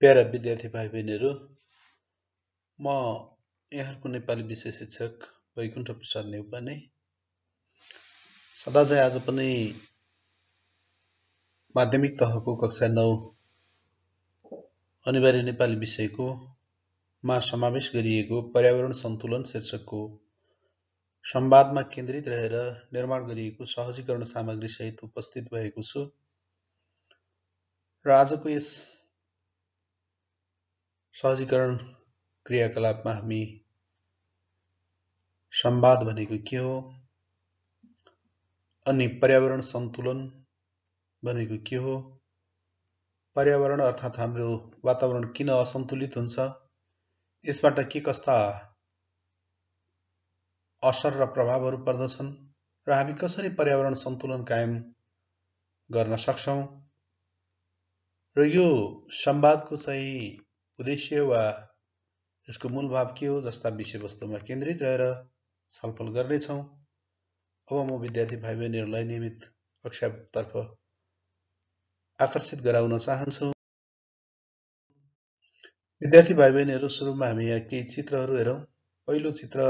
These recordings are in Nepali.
प्यारा विद्यार्थी भाइ बहिनीहरू, म यहाँहरूको नेपाली विषय शिक्षक वैकुण्ठ प्रसाद नेउपाने सदा चाहिँ आज पनि माध्यमिक तहको कक्षा 9 अनिवार्य नेपाली विषयको मा समावेश गरिएको पर्यावरण सन्तुलन शीर्षकको संवादमा केन्द्रित रहेर निर्माण गरिएको सहजीकरण सामग्री सहित उपस्थित भएको छु र आजको यस सहजीकरण क्रियाकलापमा हामी संवाद भनेको के हो अनि पर्यावरण सन्तुलन भनेको के हो, पर्यावरण अर्थात् हाम्रो वातावरण किन असन्तुलित हुन्छ, यसबाट के कस्ता असर र प्रभावहरू पर्दछन् र हामी कसरी पर्यावरण सन्तुलन कायम गर्न सक्छौं र यो संवादको चाहिँ उद्देश्य वा यसको मूल भाव के हो जस्ता विषयवस्तुमा केन्द्रित रहेर छलफल गर्नेछौं। अब म विद्यार्थी भाइ बहिनीहरूलाई नियमित कक्षातर्फ आकर्षित गराउन चाहन्छु। विद्यार्थी भाइ बहिनीहरू, सुरुमा हामी यहाँ केही चित्रहरू हेरौं। पहिलो चित्र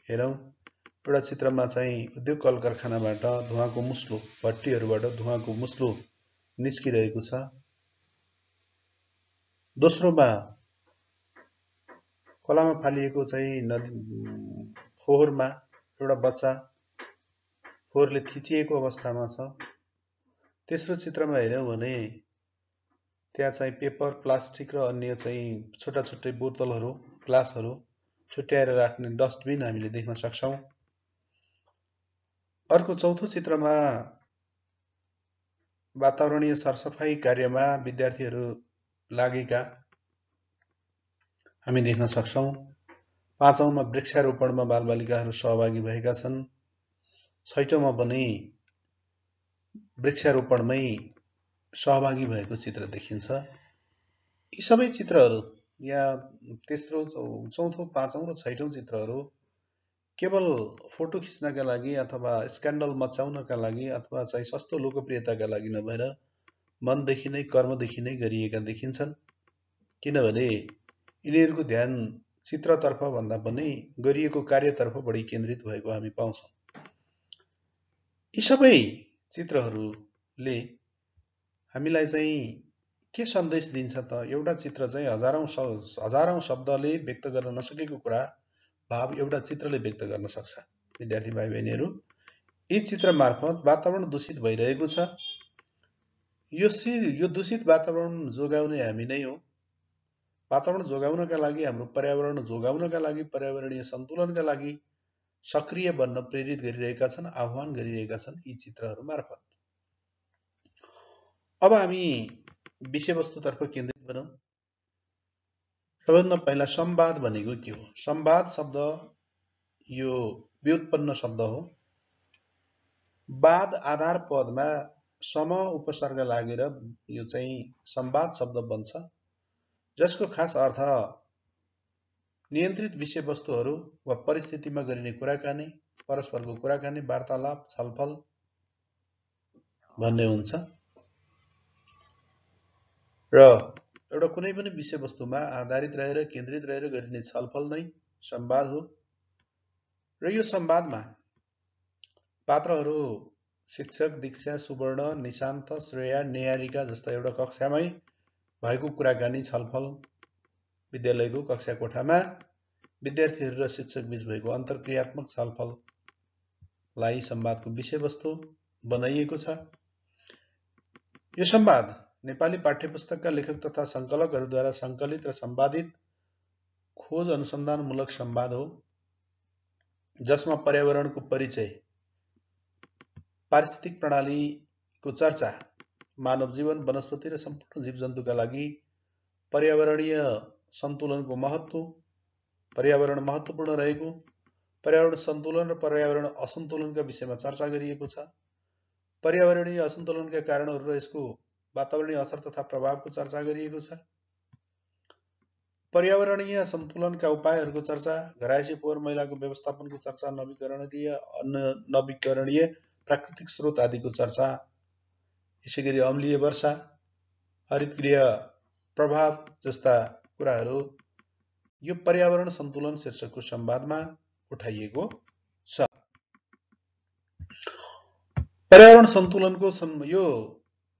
हेरौं। एउटा चित्रमा चाहिँ उद्योग कल कारखानाबाट धुवाको मुस्लो, भट्टीहरूबाट धुवाको मुस्लो निस्किरहेको छ। दोस्रोमा खोलामा फालिएको चाहिँ नदी फोहोरमा एउटा बच्चा फोहोरले थिचिएको अवस्थामा छ। तेस्रो चित्रमा हेर्यौं भने त्यहाँ चाहिँ पेपर, प्लास्टिक र अन्य चाहिँ छोटा छोटा बोतलहरू, ग्लासहरू छुट्याएर राख्ने डस्टबिन हामीले देख्न सक्छौं। अर्को चौथो चित्रमा वातावरणीय सरसफाई कार्यमा विद्यार्थीहरू लागेका हामी देख्न सक्छौं। पाँचौंमा वृक्षारोपणमा बालबालिकाहरू सहभागी भएका छन्। छैटौंमा पनि वृक्षारोपणमै सहभागी भएको चित्र देखिन्छ। यी सबै चित्रहरू यहाँ तेस्रो, चौथो, पाँचौं र छैटौं चित्रहरू केवल फोटो खिच्नका लागि अथवा स्क्यान्डल मचाउनका लागि अथवा चाहिँ सस्तो लोकप्रियताका लागि नभएर मनदेखि नै, कर्मदेखि नै गरिएका देखिन्छन्। किनभने यिनीहरूको ध्यान चित्रतर्फ भन्दा पनि गरिएको कार्यतर्फ बढी केन्द्रित भएको हामी पाउँछौं। यी सबै चित्रहरूले हामीलाई चाहिँ के सन्देश दिन्छ त? एउटा चित्र चाहिँ हजारौं शब्दले व्यक्त गर्न नसकेको कुरा भाव एउटा चित्रले व्यक्त गर्न सक्छ। विद्यार्थी भाइ बहिनीहरू, यी चित्र मार्फत वातावरण दूषित भइरहेको छ। यो दूषित वातावरण जोगाउने हामी नै हो। वातावरण जोगाउनका लागि, हाम्रो पर्यावरण जोगाउनका लागि, पर्यावरणीय सन्तुलनका लागि सक्रिय बन्न प्रेरित गरिरहेका छन्, आह्वान गरिरहेका छन् यी चित्रहरू मार्फत। अब हामी विषयवस्तुतर्फ केन्द्रित बनौं। सबैभन्दा पहिला संवाद भनेको के हो? संवाद शब्द यो व्युत्पन्न शब्द हो। वाद आधार पदमा सम उपसर्ग लागेर यो चाहिँ संवाद शब्द बन्छ, जसको खास अर्थ नियन्त्रित विषयवस्तुहरू वा परिस्थितिमा गरिने कुराकानी, परस्परको कुराकानी, वार्तालाप, छलफल भन्ने हुन्छ र एउटा कुनै पनि विषयवस्तुमा आधारित रहेर, केन्द्रित रहेर गरिने छलफल नै संवाद हो। र यो संवादमा पात्रहरू शिक्षक, दीक्षा, सुवर्ण, निशान्त, श्रेया, नेहारिका जस्ता एउटा कक्षामै भएको कुराकानी, छलफल, विद्यालयको कक्षा कोठामा विद्यार्थीहरू र शिक्षक बीच भएको अन्तर्क्रियात्मक छलफललाई संवादको विषयवस्तु बनाइएको छ। यो संवाद नेपाली पाठ्यपुस्तकका लेखक तथा संकलकहरूद्वारा संकलित र सम्पादित खोज अनुसन्धानमूलक संवाद हो, जसमा पर्यावरणको परिचय, पारिस्थितिक प्रणालीको चर्चा, मानव जीवन, वनस्पति र सम्पूर्ण जीवजन्तुका लागि पर्यावरणीय सन्तुलनको महत्त्व, पर्यावरण महत्त्वपूर्ण रहेको, पर्यावरण सन्तुलन र पर्यावरण असन्तुलनका विषयमा चर्चा गरिएको छ। पर्यावरणीय असन्तुलनका कारणहरू र यसको वातावरणीय असर तथा प्रभावको चर्चा गरिएको छ। पर्यावरणीय सन्तुलनका उपायहरूको चर्चा, घरायसी फोहोर मैलाको व्यवस्थापनको चर्चा, नवीकरणीय प्राकृतिक स्रोत आदिको चर्चा, यसैगरी अम्लीय वर्षा, हरितगृह प्रभाव जस्ता कुराहरू यो पर्यावरण सन्तुलन शीर्षकको संवादमा उठाइएको छ। पर्यावरण सन्तुलनको यो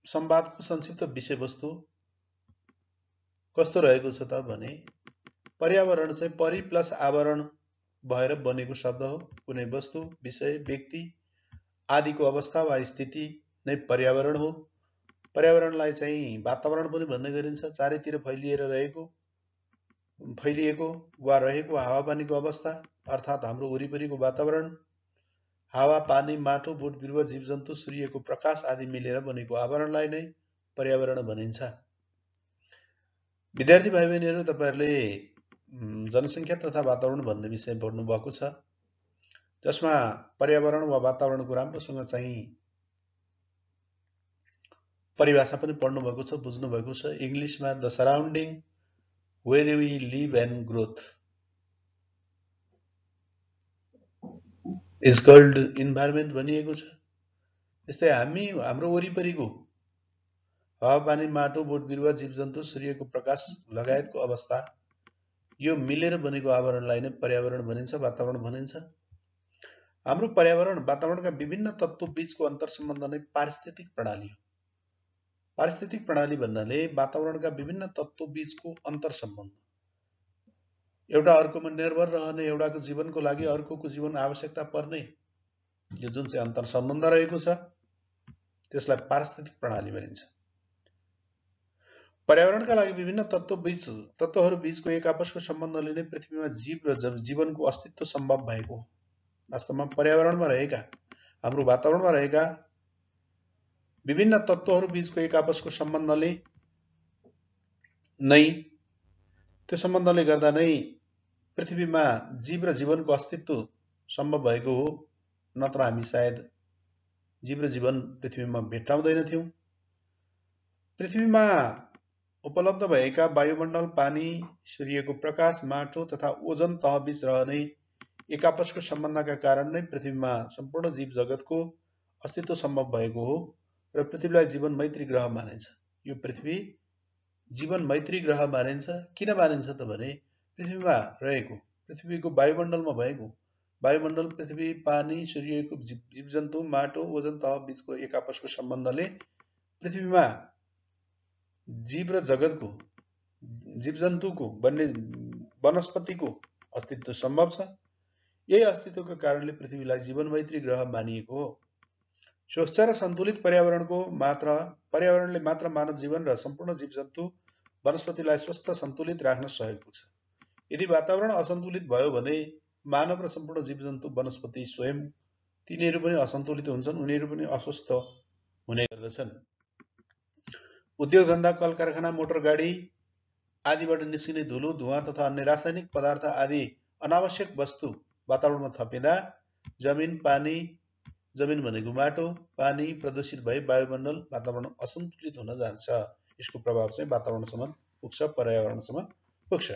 संवादको संक्षिप्त विषयवस्तु कस्तो रहेको छ त भने पर्यावरण चाहिँ परि प्लस आवरण भएर बनेको शब्द हो। कुनै वस्तु, विषय, व्यक्ति आदिको अवस्था वा स्थिति नै पर्यावरण हो। पर्यावरणलाई चाहिँ वातावरण पनि भन्ने गरिन्छ। चारैतिर फैलिएको वा रहेको हावापानीको अवस्था अर्थात् हाम्रो वरिपरिको वातावरण, हावा, पानी, माटो, बोट बिरुवा, जीवजन्तु, सूर्यको प्रकाश आदि मिलेर बनेको आवरणलाई नै पर्यावरण भनिन्छ। विद्यार्थी भाइ बहिनीहरू, तपाईहरूले जनसङ्ख्या तथा वातावरण भन्ने विषय पढ्नु भएको छ, जसमा पर्यावरण वा वातावरणको राम्रोसँग चाहिँ परिभाषा पनि पढ्नु भएको छ, बुझ्नु भएको छ। इङ्ग्लिसमा the surrounding where we live and growth is called environment भनिएको छ। यस्तै हाम्रो वरिपरिको हावापानी, माटो, बोट बिरुवा, जीवजन्तु, सूर्यको प्रकाश लगायतको अवस्था यो मिलेर बनेको आवरणलाई नै पर्यावरण भनिन्छ, वातावरण भनिन्छ। हाम्रो पर्यावरण वातावरणका विभिन्न तत्त्व बीचको अन्तरसम्बन्ध नै पारिस्थितिक प्रणाली हो। पारिस्थितिक प्रणाली भन्नाले वातावरणका विभिन्न तत्त्व बीचको अन्तरसम्बन्ध, एउटा अर्कोमा निर्भर रहने, एउटाको जीवनको लागि अर्कोको जीवन आवश्यकता पर्ने यो जुन चाहिँ अन्तरसम्बन्ध रहेको छ त्यसलाई पारिस्थितिक प्रणाली भनिन्छ। पर्यावरणका लागि विभिन्न तत्त्वहरू बीचको एक आपसको सम्बन्धले नै पृथ्वीमा जीव र जीवनको अस्तित्व सम्भव भएको हो। वास्तवमा पर्यावरणमा रहेका, हाम्रो वातावरणमा रहेका विभिन्न तत्त्वहरू बीचको एक आपसको सम्बन्धले नै, त्यो सम्बन्धले गर्दा नै पृथ्वीमा जीव र जीवनको अस्तित्व सम्भव भएको हो। नत्र हामी सायद जीव र जीवन पृथ्वीमा भेट्टाउँदैनथ्यौँ। पृथ्वीमा उपलब्ध भएका वायुमण्डल, पानी, सूर्यको प्रकाश, माटो तथा ओजन तह बीच रहने एक आपसको सम्बन्धका कारण नै पृथ्वीमा सम्पूर्ण जीव जगतको अस्तित्व सम्भव भएको हो र पृथ्वीलाई जीवन मैत्री ग्रह मानिन्छ। यो पृथ्वी जीवन मैत्री ग्रह मानिन्छ। किन मानिन्छ त भने पृथ्वीमा रहेको, पृथ्वीको वायुमण्डलमा भएको, वायुमण्डल, पृथ्वी, पानी, सूर्यको जीवजन्तु, माटो, ओजन तह बीचको एक आपसको सम्बन्धले पृथ्वीमा जीव र जगतको, जीवजन्तुको, वनस्पतिको अस्तित्व सम्भव छ। यही अस्तित्वको कारणले पृथ्वीलाई जीवन मैत्री ग्रह मानिएको हो। स्वच्छ र सन्तुलित पर्यावरणले मात्र मानव जीवन र सम्पूर्ण जीवजन्तु, वनस्पतिलाई स्वस्थ सन्तुलित राख्न सहयोग पुग्छ। यदि वातावरण असन्तुलित भयो भने मानव र सम्पूर्ण जीवजन्तु, वनस्पति स्वयं तिनीहरू पनि असन्तुलित हुन्छन्, उनीहरू पनि अस्वस्थ हुने गर्दछन्। उद्योग धन्दा, कल कारखाना, मोटर गाडी आदिबाट निस्किने धुलो, धुवाँ तथा अन्य रासायनिक पदार्थ आदि अनावश्यक वस्तु वातावरणमा थपिँदा जमिन भनेको माटो, पानी प्रदूषित भई वायुमण्डल, वातावरण असन्तुलित हुन जान्छ। यसको प्रभाव चाहिँ वातावरणसम्म पुग्छ, पर्यावरणसम्म पुग्छ।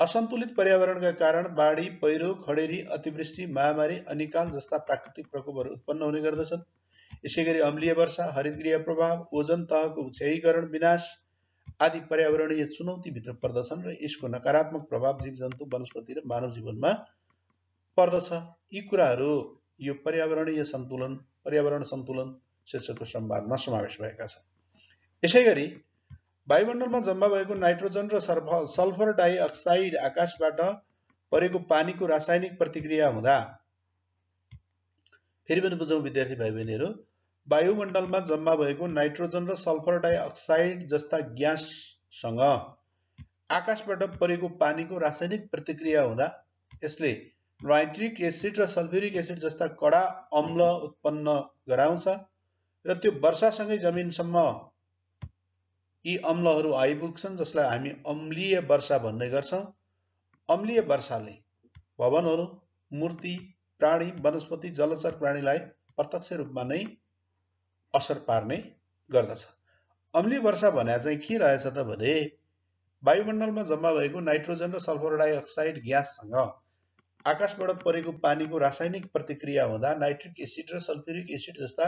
असन्तुलित पर्यावरणका कारण बाढी, पहिरो, खडेरी, अतिवृष्टि, महामारी, अनिकाल जस्ता प्राकृतिक प्रकोपहरू उत्पन्न हुने गर्दछन्। यसैगरी अम्लीय वर्षा, हरितगृह प्रभाव, ओजन तहको क्षयीकरण, विनाश आदि पर्यावरणीय चुनौतीभित्र पर्दछन् र यसको नकारात्मक प्रभाव जीवजन्तु, वनस्पति र मानव जीवनमा पर्दछ। यी कुराहरू यो पर्यावरण सन्तुलन शीर्षकको संवादमा समावेश भएका छन्। यसैगरी वायुमण्डलमा जम्मा भएको नाइट्रोजन र सल्फर डाइअक्साइड आकाशबाट परेको पानीको रासायनिक प्रतिक्रिया हुँदा, फेरि पनि बुझौँ विद्यार्थी भाइ बहिनीहरू, वायुमण्डलमा जम्मा भएको नाइट्रोजन र सल्फर डाइअक्साइड जस्ता ग्याससँग आकाशबाट परेको पानीको रासायनिक प्रतिक्रिया हुँदा यसले नाइट्रिक एसिड र सल्फ्युरिक एसिड जस्ता कडा अम्ल उत्पन्न गराउँछ र त्यो वर्षासँगै जमिनसम्म यी अम्लहरू आइपुग्छन्, जसलाई हामी अम्लीय वर्षा भन्ने गर्छौँ। अम्लीय वर्षाले भवनहरू, मूर्ति, प्राणी, वनस्पति, जलचर प्राणीलाई प्रत्यक्ष रूपमा नै असर पार्ने गर्दछ। अम्लीय वर्षा भने चाहिँ के रहेछ त भने वायुमण्डलमा जम्मा भएको नाइट्रोजन र सल्फर डाइअक्साइड ग्याससँग आकाशबाट परेको पानीको रासायनिक प्रतिक्रिया हुँदा नाइट्रिक एसिड र सल्फ्युरिक एसिड जस्ता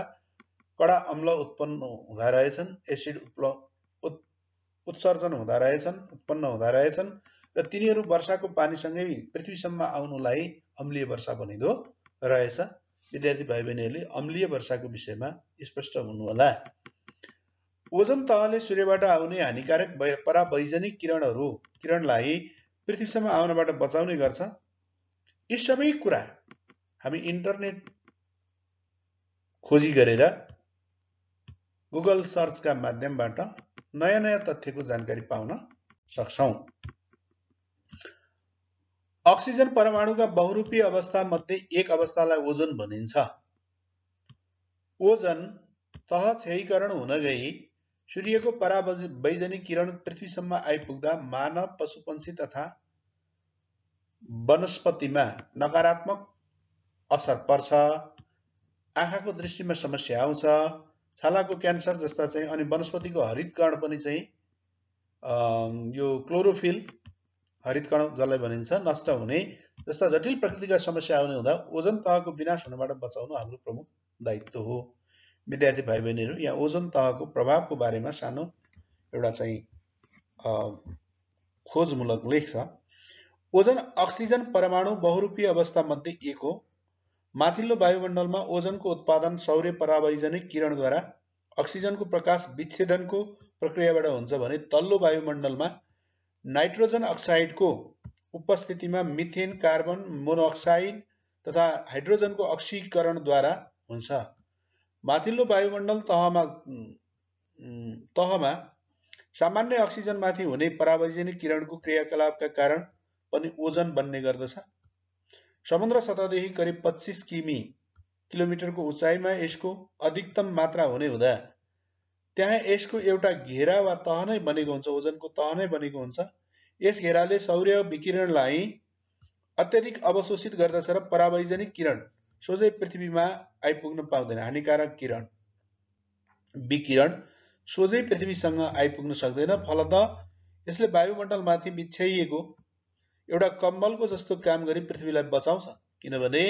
कडा अम्ल उत्पन्न हुँदा रहेछन्। उत्सर्जन हुँदा रहेछन्, उत्पन्न हुँदा रहेछन् र तिनीहरू वर्षाको पानीसँगै पृथ्वीसम्म आउनुलाई अम्लीय वर्षा भनिँदो रहेछ। विद्यार्थी भाइ बहिनीहरूले अम्लीय वर्षाको विषयमा स्पष्ट हुनुहोला। ओजन तहले सूर्यबाट आउने हानिकारक परावैजनिक किरणलाई पृथ्वीसम्म आउनबाट बचाउने गर्छ। यी सबै कुरा हामी इन्टरनेट खोजी गरेर गुगल सर्चका माध्यमबाट नयाँ नयाँ तथ्यको जानकारी पाउन सक्छौं। अक्सिजन परमाणुका बहुरूपीय अवस्था मध्ये एक अवस्थालाई ओजोन भनिन्छ। ओजन तह क्षयीकरण हुन गई सूर्यको परावैजनिक किरण पृथ्वीसम्म आइपुग्दा मानव, पशुपक्षी तथा वनस्पतिमा नकारात्मक असर पर्छ। आँखाको दृष्टिमा समस्या आउँछ, छालाको क्यान्सर जस्ता चाहिँ, अनि वनस्पतिको हरित कण पनि चाहिँ यो क्लोरोफिल हरित कण जसलाई भनिन्छ नष्ट हुने जस्ता जटिल प्रकृतिका समस्या आउने हुँदा ओजन तहको विनाश हुनबाट बचाउनु हाम्रो प्रमुख दायित्व हो। विद्यार्थी भाइ बहिनीहरू, यहाँ ओजन तहको प्रभावको बारेमा सानो एउटा चाहिँ खोजमूलक लेख छ। ओजन अक्सिजन परमाणु बहुरूपीय अवस्था मध्ये एक हो। माथिल्लो वायुमण्डलमा ओजनको उत्पादन सौर्य परावैजनिक किरणद्वारा अक्सिजनको प्रकाश विच्छेदनको प्रक्रियाबाट हुन्छ भने तल्लो वायुमण्डलमा नाइट्रोजन अक्साइडको उपस्थितिमा मिथेन, कार्बन मोनोअक्साइड तथा हाइड्रोजनको अक्सीकरणद्वारा हुन्छ। माथिल्लो वायुमण्डल तहमा सामान्य अक्सिजनमाथि हुने परावैजनिक किरणको क्रियाकलापका कारण पनि ओजन बन्ने गर्दछ। समुद्र सतहदेखि करिब 25 किलोमिटरको उचाइमा यसको अधिकतम मात्रा हुने हुँदा त्यहाँ यसको एउटा घेरा वा तह नै बनेको हुन्छ, ओजनको तह नै बनेको हुन्छ। यस घेराले सौर्य विकिरणलाई अत्यधिक अवशोषित गर्दछ र परावैजनिक किरण सोझै पृथ्वीमा आइपुग्न पाउँदैन। हानिकारक विकिरण सोझै पृथ्वीसँग आइपुग्न सक्दैन। फलतः यसले वायुमण्डलमाथि बिछ्याइएको एउटा कम्बलको जस्तो काम गरी पृथ्वीलाई बचाउँछ। किनभने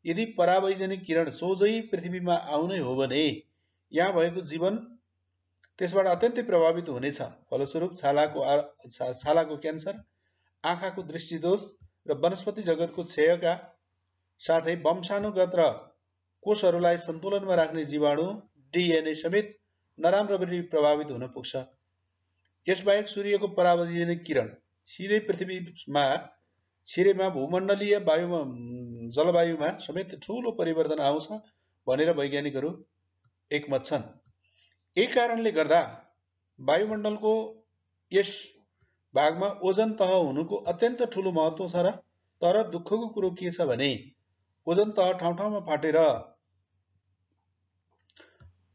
यदि परावैजनिक किरण सोझै पृथ्वीमा आउने हो भने यहाँ भएको जीवन त्यसबाट अत्यन्तै प्रभावित हुनेछ। फलस्वरूप छालाको क्यान्सर, आँखाको दृष्टिदोष र वनस्पति जगतको क्षयका साथै वंशानुगत र कोषहरूलाई सन्तुलनमा राख्ने जीवाणु DNA समेत नराम्ररी प्रभावित हुन पुग्छ। यसबाहेक सूर्यको परावैजनिक किरण सिधै पृथ्वीमा छिरेमा भूमण्डलीय जलवायुमा समेत ठूलो परिवर्तन आउँछ भनेर वैज्ञानिकहरू एकमत छन्। यही कारणले गर्दा वायुमण्डलको यस भागमा ओजन तह हुनुको अत्यन्त ठूलो महत्त्व छ र तर दुःखको कुरो के छ भने ओजन तह ठाउँ ठाउँमा फाटेर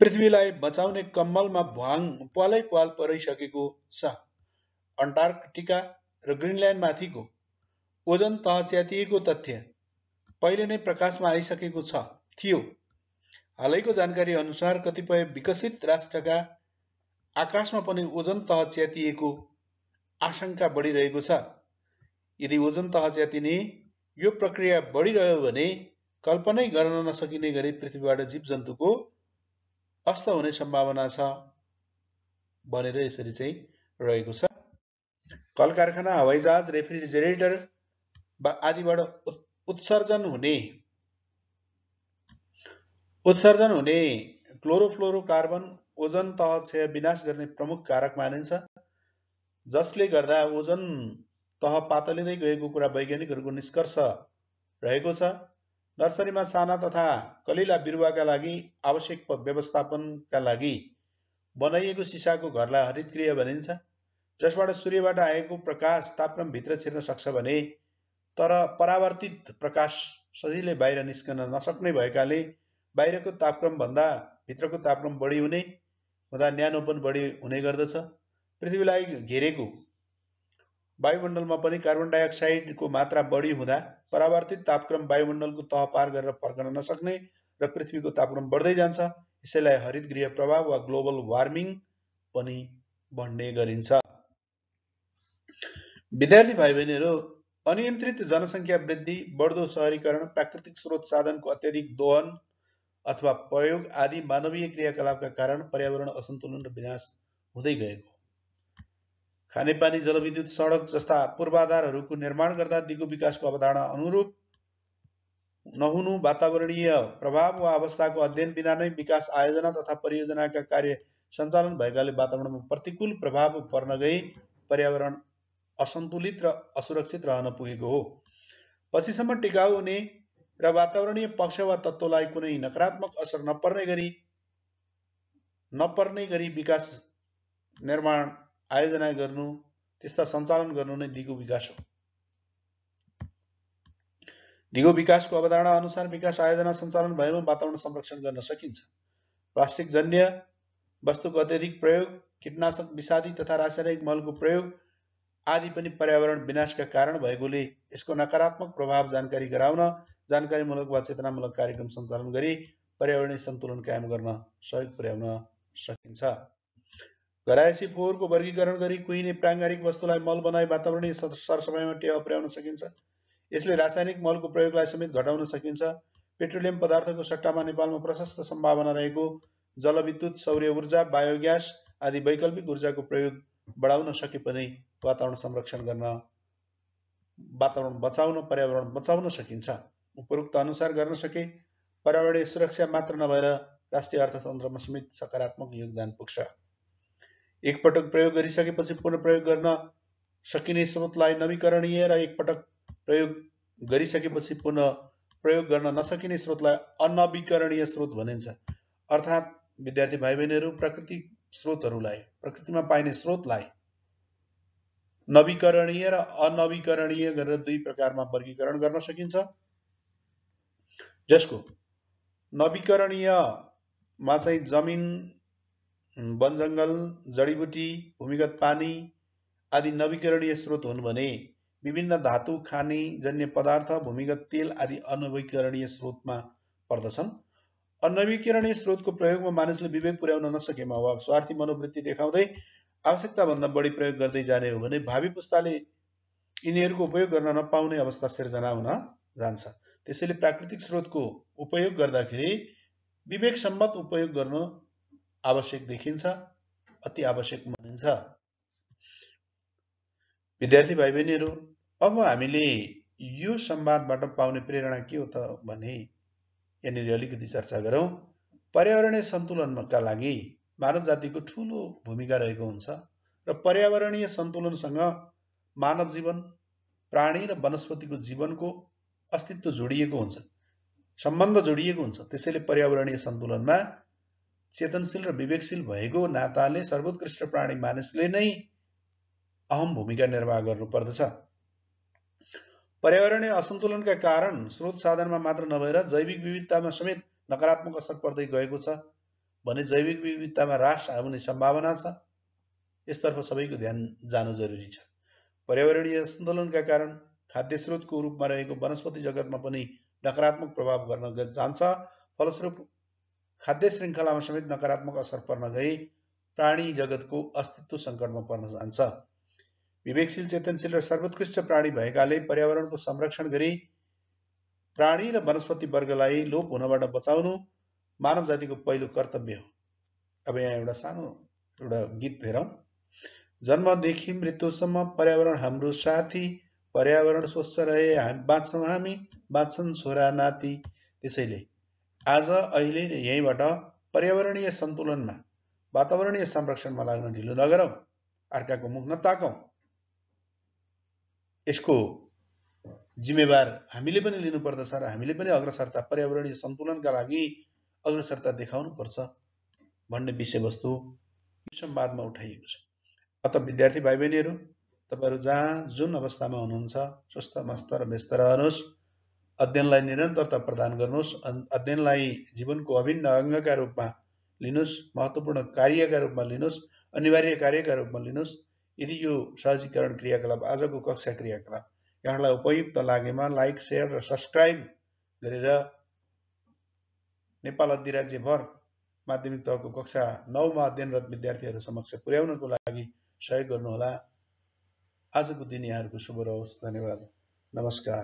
पृथ्वीलाई बचाउने कम्मलमा प्वालै प्वाल परिसकेको छ। अन्टार्कटिका र ग्रिनल्यान्ड माथिको ओजन तह च्यातिएको तथ्य पहिले नै प्रकाशमा आइसकेको थियो। हालैको जानकारी अनुसार कतिपय विकसित राष्ट्रका आकाशमा पनि ओजन तह च्यातिएको आशंका बढिरहेको छ। यदि ओजन तह च्यातिने यो प्रक्रिया बढिरह्यो भने कल्पनै गर्न नसकिने गरी पृथ्वीबाट जीवजन्तुको अस्त हुने सम्भावना छ भनेर यसरी चाहिँ रहेको छ। कल कारखाना, हवाईजहाज, रेफ्रिजरेटर आदिबाट उत्सर्जन हुने क्लोरोफ्लोरोकार्बन ओजन तह क्षय विनाश गर्ने प्रमुख कारक मानिन्छ, जसले गर्दा ओजन तह पातलिँदै गएको कुरा वैज्ञानिकहरूको निष्कर्ष रहेको छ। नर्सरीमा साना तथा कलिला बिरुवाका लागि आवश्यक व्यवस्थापनका लागि बनाइएको सिसाको घरलाई हरितगृह भनिन्छ, जसबाट सूर्यबाट आएको प्रकाश तापक्रम भित्र छिर्न सक्छ भने तर परावर्तित प्रकाश सजिलै बाहिर निस्कन नसक्ने भएकाले बाहिरको तापक्रम भन्दा भित्रको तापक्रम बढी हुँदा न्यानोपन बढी हुने गर्दछ। पृथ्वीलाई घेरेको वायुमण्डलमा पनि कार्बन डाइअक्साइडको मात्रा बढी हुँदा परावर्तित तापक्रम वायुमण्डलको तह पार गरेर फर्कन नसक्ने र पृथ्वीको तापक्रम बढ्दै जान्छ। यसैलाई हरितगृह प्रभाव वा ग्लोबल वार्मिङ पनि भन्ने गरिन्छ। विद्यार्थी भाइ बहिनीहरू, अनियन्त्रित जनसङ्ख्या वृद्धि, बढ्दो शहरीकरण, प्राकृतिक स्रोत साधनको अत्यधिक दोहन अथवा प्रयोग आदि मानवीय क्रियाकलापका कारण पर्यावरण असन्तुलन र विनाश हुँदै गएको। खानेपानी, जलविद्युत, सडक जस्ता पूर्वाधारहरूको निर्माण गर्दा दिगो विकासको अवधारणा अनुरूप नहुनु, वातावरणीय प्रभाव वा अवस्थाको अध्ययन बिना नै विकास आयोजना तथा परियोजनाका कार्य सञ्चालन भएकाले वातावरणमा प्रतिकूल प्रभाव पर्न गई पर्यावरण असन्तुलित र असुरक्षित रहन पुगेको हो। पछिसम्म टिकाउ हुने र वातावरणीय पक्ष वा तत्त्वलाई कुनै नकारात्मक असर नपर्ने गरी विकास निर्माण आयोजना गर्नु, त्यस्ता सञ्चालन गर्नु नै दिगो विकास हो। दिगो विकासको अवधारणा अनुसार विकास आयोजना सञ्चालन भएमा वातावरण संरक्षण गर्न सकिन्छ। प्लास्टिक जन्य वस्तुको अत्यधिक प्रयोग, कीटनाशक, विषादी तथा रासायनिक मलको प्रयोग आदि पनि पर्यावरण विनाशका कारण भएकोले यसको नकारात्मक प्रभाव जानकारी गराउन जानकारीमूलक वा चेतनामूलक कार्यक्रम सञ्चालन गरी पर्यावरणीय सन्तुलन कायम गर्न सहयोग पुर्याउन सकिन्छ। घरायसी फोहोरको वर्गीकरण गरी कुहिने प्राङ्गारिक वस्तुलाई मल बनाई वातावरणीय सरसफाइमा टेवा पुर्याउन सकिन्छ। यसले रासायनिक मलको प्रयोगलाई समेत घटाउन सकिन्छ। पेट्रोलियम पदार्थको सट्टामा नेपालमा प्रशस्त सम्भावना रहेको जलविद्युत, सौर्य ऊर्जा, बायोग्यास आदि वैकल्पिक ऊर्जाको प्रयोग बढाउन सके पनि वातावरण संरक्षण गर्न, वातावरण बचाउन, पर्यावरण बचाउन सकिन्छ। उपरोक्त अनुसार गर्न सके पर्यावरणीय सुरक्षा मात्र नभएर राष्ट्रिय अर्थतन्त्रमा समेत सकारात्मक योगदान पुग्छ। एकपटक प्रयोग गरिसकेपछि पुनः प्रयोग गर्न सकिने स्रोतलाई नवीकरणीय र एकपटक प्रयोग गरिसकेपछि पुनः प्रयोग गर्न नसकिने स्रोतलाई अनवीकरणीय स्रोत भनिन्छ। अर्थात् विद्यार्थी भाइ बहिनीहरू, प्राकृतिक स्रोतहरूलाई, प्रकृतिमा पाइने स्रोतलाई नवीकरणीय र अनवीकरणीय गरेर दुई प्रकारमा वर्गीकरण गर्न सकिन्छ। जसको नवीकरणीयमा चाहिँ जमिन, वनजङ्गल, जडीबुटी, भूमिगत पानी आदि नवीकरणीय स्रोत हुन् भने विभिन्न धातु, खानी जन्य पदार्थ, भूमिगत तेल आदि अनवीकरणीय स्रोतमा पर्दछन्। अनवीकरणीय स्रोतको प्रयोगमा मानिसले विवेक पुर्याउन नसकेमा वा स्वार्थी मनोवृत्ति देखाउँदै आवश्यकताभन्दा बढी प्रयोग गर्दै जाने हो भने भावी पुस्ताले यिनीहरूको उपयोग गर्न नपाउने अवस्था सिर्जना हुन जान्छ। त्यसैले प्राकृतिक स्रोतको उपयोग गर्दाखेरि विवेक सम्मत उपयोग गर्नु आवश्यक देखिन्छ, अति आवश्यक मानिन्छ। विद्यार्थी भाइ बहिनीहरू, अब हामीले यो संवादबाट पाउने प्रेरणा के हो त भने यहाँनिर अलिकति चर्चा गरौँ। पर्यावरणीय सन्तुलनका लागि मानव जातिको ठूलो भूमिका रहेको हुन्छ र पर्यावरणीय सन्तुलनसँग मानव जीवन, प्राणी र वनस्पतिको जीवनको अस्तित्व जोडिएको हुन्छ, सम्बन्ध जोडिएको हुन्छ। त्यसैले पर्यावरणीय सन्तुलनमा चेतनशील र विवेकशील भएको नाताले सर्वोत्कृष्ट प्राणी मानिसले नै अहम भूमिका निर्वाह गर्नुपर्दछ। पर्यावरणीय असन्तुलनका कारण स्रोत साधनमा मात्र नभएर जैविक विविधतामा समेत नकारात्मक असर पर्दै गएको छ भने जैविक विविधतामा ह्रास आउने सम्भावना छ। यसतर्फ सबैको ध्यान जानु जरुरी छ। पर्यावरणीय असन्तुलनका कारण खाद्य स्रोतको रूपमा रहेको वनस्पति जगतमा पनि नकारात्मक प्रभाव गर्न जान्छ। फलस्वरूप खाद्य श्रृङ्खलामा समेत नकारात्मक असर पर्न गई प्राणी जगतको अस्तित्व सङ्कटमा पर्न जान्छ। विवेकशील, चेतनशील र सर्वोत्कृष्ट प्राणी भएकाले पर्यावरणको संरक्षण गरी प्राणी र वनस्पति वर्गलाई लोप हुनबाट बचाउनु मानव जातिको पहिलो कर्तव्य हो। अब यहाँ एउटा सानो गीत हेरौँ। जन्मदेखि मृत्युसम्म पर्यावरण हाम्रो साथी, पर्यावरण स्वच्छ रहे बाँच्छौँ हामी, बाँच्छन् छोरा नाति। त्यसैले आज अहिले यहीँबाट पर्यावरणीय सन्तुलनमा, वातावरणीय संरक्षणमा लाग्न ढिलो नगरौँ, अर्काको मुख नताकौँ। यसको जिम्मेवार हामीले पनि लिनुपर्दछ र हामीले पनि अग्रसरता, पर्यावरणीय सन्तुलनका लागि अग्रसरता देखाउनु पर्छ भन्ने विषयवस्तु यो संवादमा उठाइएको छ। अत विद्यार्थी भाइ बहिनीहरू, तपाईहरु जहाँ जुन अवस्थामा हुनुहुन्छ स्वस्थ, मस्त र व्यस्त रहनुहोस्। अध्ययनलाई निरन्तरता प्रदान गर्नुहोस्। अध्ययनलाई जीवनको अभिन्न अङ्गका रूपमा लिनुहोस्, महत्त्वपूर्ण कार्यका रूपमा लिनुहोस्, अनिवार्य कार्यका रूपमा लिनुहोस्। यदि यो सहजीकरण क्रियाकलाप, आजको कक्षा क्रियाकलाप यहाँलाई उपयुक्त लागेमा लाइक, शेयर र सब्स्क्राइब गरेर नेपाल अधिराज्यभर माध्यमिक तहको कक्षा 9 मा अध्ययनरत विद्यार्थीहरू समक्ष पुर्याउनको लागि सहयोग गर्नुहोला। आजको दिन यहाँहरूको शुभ रहोस्। धन्यवाद। नमस्कार।